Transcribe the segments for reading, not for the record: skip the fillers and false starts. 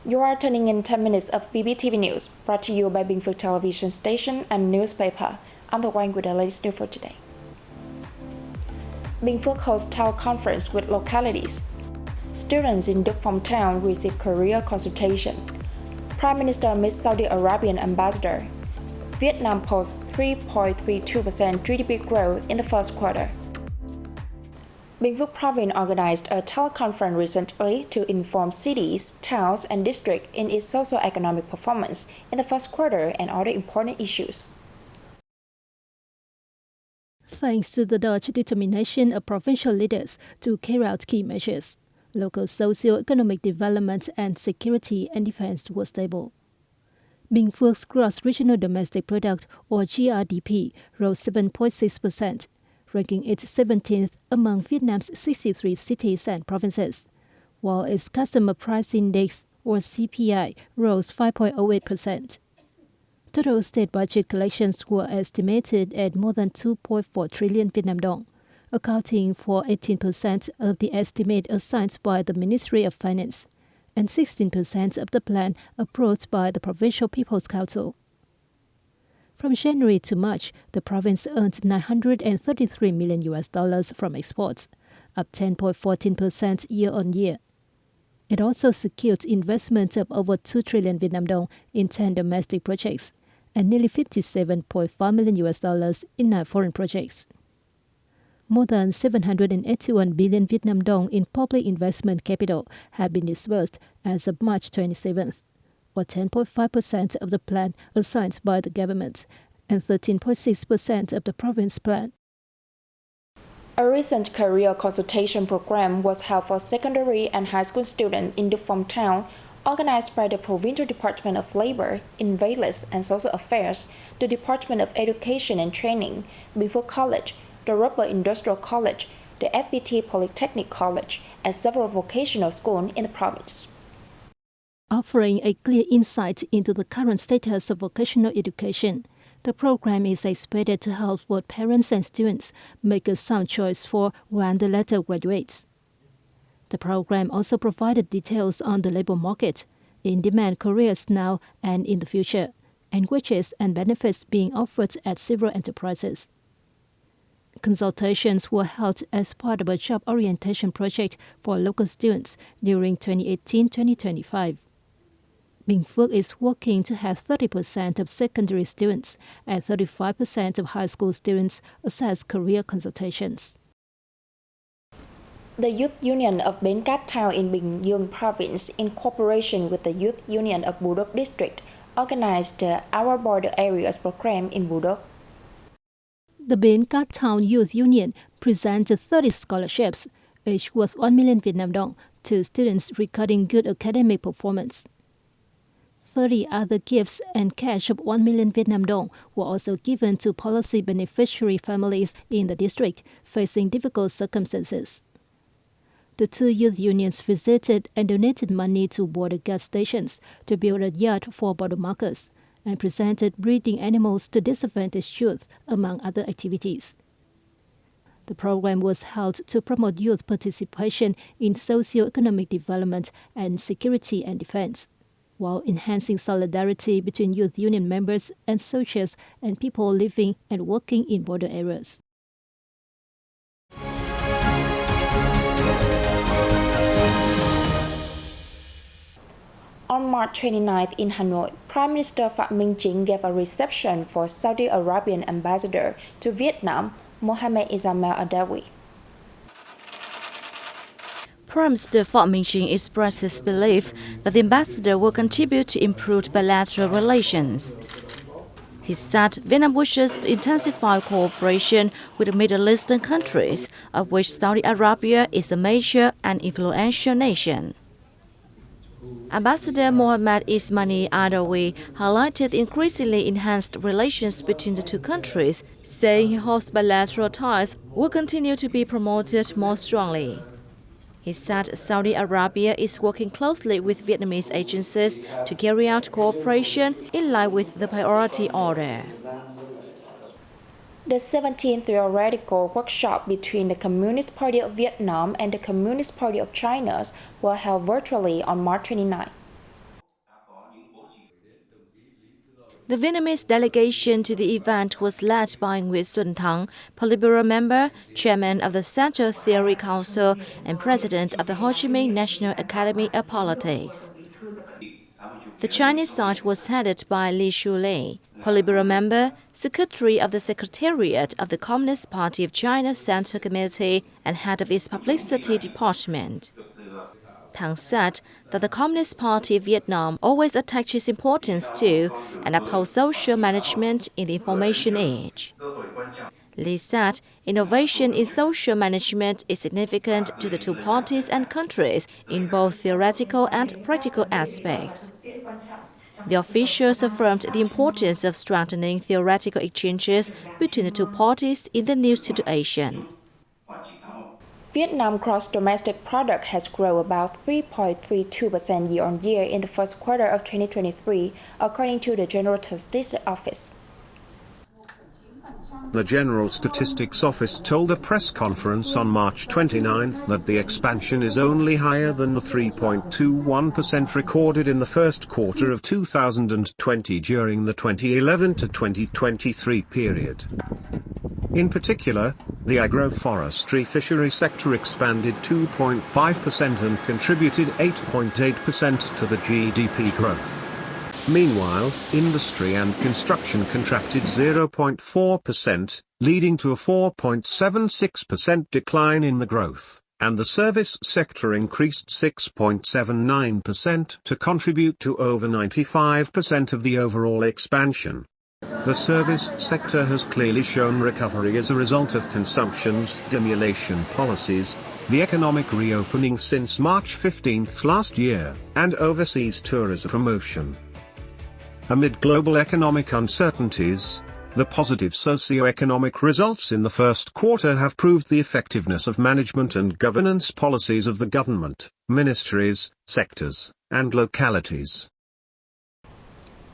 You are tuning in 10 minutes of BPTV News, brought to you by Bình Phước Television Station and Newspaper. I'm the one with the latest news for today. Bình Phước hosts teleconference with localities. Students in Đức Phong town receive career consultation. Prime Minister meets Saudi Arabian ambassador. Vietnam posts 3.32% GDP growth in the first quarter. Bình Phước Province organized a teleconference recently to inform cities, towns, and districts in its socio-economic performance in the first quarter and other important issues. Thanks to the Dutch determination of provincial leaders to carry out key measures, local socio-economic development and security and defense were stable. Bình Phước gross regional domestic product, or GRDP, rose 7.6%. ranking it 17th among Vietnam's 63 cities and provinces, while its Customer Price Index, or CPI, rose 5.08%. Total state budget collections were estimated at more than 2.4 trillion Vietnam dong, accounting for 18% of the estimate assigned by the Ministry of Finance and 16% of the plan approved by the Provincial People's Council. From January to March, the province earned $933 million from exports, up 10.14% year-on-year. It also secured investment of over 2 trillion Vietnam dong in 10 domestic projects and nearly $57.5 million in 9 foreign projects. More than 781 billion Vietnam dong in public investment capital have been disbursed as of March 27th. Or 10.5% of the plan assigned by the government, and 13.6% of the province plan. A recent career consultation program was held for secondary and high school students in Đức Phong town, organized by the Provincial Department of Labor, Invalid and Social Affairs, the Department of Education and Training, Bình Phước College, the Rubber Industrial College, the FPT Polytechnic College, and several vocational schools in the province. Offering a clear insight into the current status of vocational education, the program is expected to help both parents and students make a sound choice for when the latter graduates. The program also provided details on the labor market, in-demand careers now and in the future, and wages and benefits being offered at several enterprises. Consultations were held as part of a job orientation project for local students during 2018-2025. Bình Phước is working to have 30% of secondary students and 35% of high school students assess career consultations. The Youth Union of Bến Cát Town in Bình Dương Province, in cooperation with the Youth Union of Bù Đốc District, organized the Our Border Areas program in Bù Đốc. The Bến Cát Town Youth Union presented 30 scholarships, each worth 1 million Vietnam dong, to students recording good academic performance. 30 other gifts and cash of 1 million Vietnam dong were also given to policy beneficiary families in the district facing difficult circumstances. The two youth unions visited and donated money to border guard stations to build a yard for border markers and presented breeding animals to disadvantaged youth, among other activities. The program was held to promote youth participation in socio-economic development and security and defense, while enhancing solidarity between youth union members and soldiers and people living and working in border areas. On March 29th in Hanoi, Prime Minister Phạm Minh Chính gave a reception for Saudi Arabian ambassador to Vietnam, Mohammed Ismail Adawi. Prime Minister Phạm Minh Chính expressed his belief that the ambassador will contribute to improved bilateral relations. He said Vietnam wishes to intensify cooperation with the Middle Eastern countries, of which Saudi Arabia is a major and influential nation. Ambassador Mohammed Ismail Adawi highlighted the increasingly enhanced relations between the two countries, saying he hopes bilateral ties will continue to be promoted more strongly. He said Saudi Arabia is working closely with Vietnamese agencies to carry out cooperation in line with the priority order. The 17th theoretical workshop between the Communist Party of Vietnam and the Communist Party of China were held virtually on March 29. The Vietnamese delegation to the event was led by Nguyễn Xuân Thắng, Politburo member, chairman of the Center Theory Council, and president of the Ho Chi Minh National Academy of Politics. The Chinese side was headed by Li Shulei, Politburo member, secretary of the Secretariat of the Communist Party of China Central Committee, and head of its publicity department. Thắng said that the Communist Party of Vietnam always attaches importance to and upholds social management in the information age. Li said innovation in social management is significant to the two parties and countries in both theoretical and practical aspects. The officials affirmed the importance of strengthening theoretical exchanges between the two parties in the new situation. Vietnam gross domestic product has grown about 3.32% year-on-year in the first quarter of 2023, according to the General Statistics Office. The General Statistics Office told a press conference on March 29 that the expansion is only higher than the 3.21% recorded in the first quarter of 2020 during the 2011 to 2023 period. In particular, the agroforestry fishery sector expanded 2.5% and contributed 8.8% to the GDP growth. Meanwhile, industry and construction contracted 0.4%, leading to a 4.76% decline in the growth, and the service sector increased 6.79% to contribute to over 95% of the overall expansion. The service sector has clearly shown recovery as a result of consumption stimulation policies, the economic reopening since March 15 last year, and overseas tourism promotion. Amid global economic uncertainties, the positive socio-economic results in the first quarter have proved the effectiveness of management and governance policies of the government, ministries, sectors, and localities.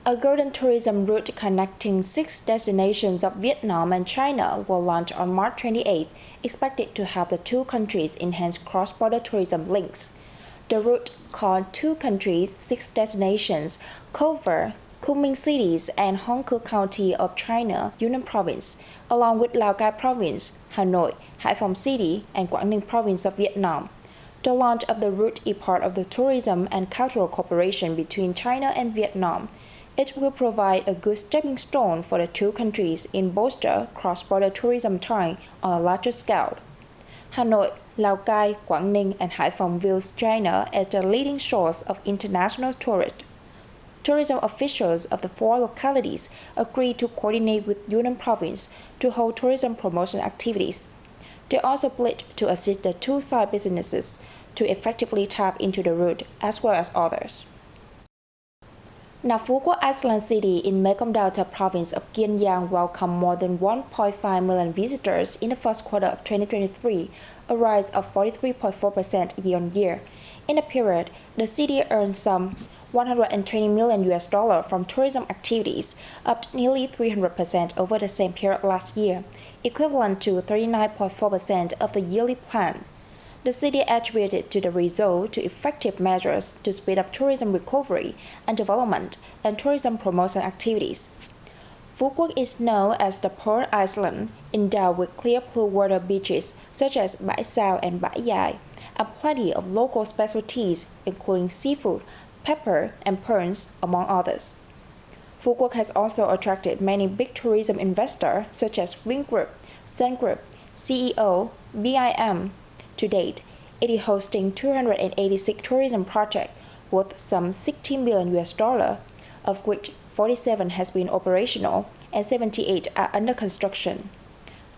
A golden tourism route connecting 6 destinations of Vietnam and China will launch on March 28, expected to help the two countries enhance cross-border tourism links. The route, called Two Countries, 6 Destinations, cover Kunming cities and Hongshu County of China, Yunnan Province, along with Lao Cai Province, Hanoi, Hải Phòng City, and Quảng Ninh Province of Vietnam. The launch of the route is part of the tourism and cultural cooperation between China and Vietnam. It will provide a good stepping stone for the two countries in bolster cross-border tourism ties on a larger scale. Hanoi, Lao Cai, Quảng Ninh, and Hải Phòng views China as the leading source of international tourists. Tourism officials of the 4 localities agreed to coordinate with Yunnan Province to hold tourism promotion activities. They also pledged to assist the two side businesses to effectively tap into the route as well as others. Now, Phu Quoc Island City in Mekong Delta Province of Kiên Giang welcomed more than 1.5 million visitors in the first quarter of 2023, a rise of 43.4% year-on-year. In the period, the city earned some $120 million from tourism activities, up nearly 300% over the same period last year, equivalent to 39.4% of the yearly plan. The city attributed to the result to effective measures to speed up tourism recovery and development and tourism promotion activities. Phu Quoc is known as the Pearl Island, endowed with clear blue water beaches such as Bãi Sao and Bãi Dài, and plenty of local specialties including seafood, pepper, and prawns, among others. Phu Quoc has also attracted many big tourism investors such as Ving Group, Sun Group, CEO, BIM. To date, it is hosting 286 tourism projects worth some $16 billion, of which 47 has been operational and 78 are under construction.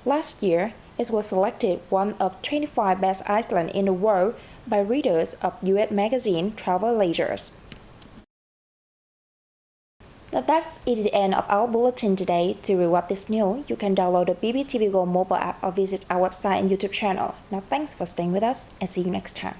Last year, it was selected one of 25 best islands in the world by readers of US magazine Travel Leisures. Now that's the end of our bulletin today. To reward this news, you can download the BPTV Go mobile app or visit our website and YouTube channel. Now thanks for staying with us and see you next time.